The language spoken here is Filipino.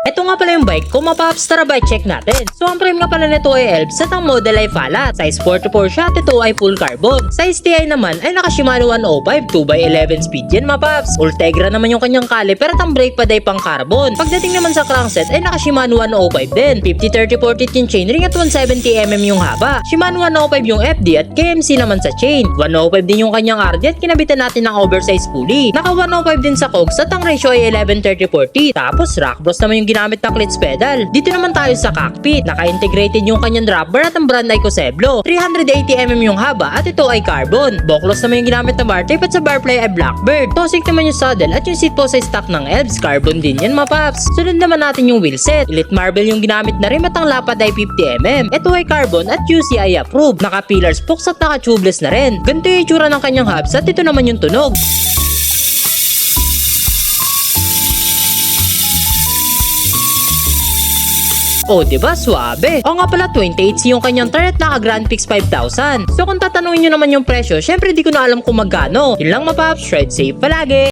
Ito nga pala yung bike ko, mapaps, tara bike check natin. So ang frame nga pala nito ay Elbs at ang model ay Falat. Size 44 siya at ito ay full carbon. Size TI naman ay naka Shimano 105 2x11 speed yan mapaps. Ultegra naman yung kanyang caliper at ang brake pad ay pang carbon. Pagdating naman sa crankset ay naka Shimano 105 din. 50-30-40 yung chainring at 170mm yung haba. Shimano 105 yung FD at KMC naman sa chain. 105 din yung kanyang RD at kinabitan natin ng oversize pulley. Naka 105 din sa cogs at ang ratio ay 11-30-40. Tapos rock bros naman yung ginamit na clutch pedal. Dito naman tayo sa cockpit. Naka-integrated yung kanyang drop bar at ang brand ay Coseblo. 380mm yung haba at ito ay carbon. Boklos naman yung ginamit na bar tape at sa barplay ay Blackbird. Tosik naman yung saddle at yung seat post ay stock ng Elbs. Carbon din yan mapaps. Sunod naman natin yung wheelset. Elite Marble yung ginamit na rim at ang lapad ay 50mm. Ito ay carbon at UCI approved. Naka-pillar spokes at naka-tubeless na rin. Ganito yung itsura ng kanyang hubs at ito naman yung tunog. Oh, diba? Suabe. O nga pala, 28C yung kanyang turret, naka Grand Prix 5,000. So kung tatanungin nyo naman yung presyo, syempre di ko na alam kung magkano. Yun lang mapaps, ride safe palagi.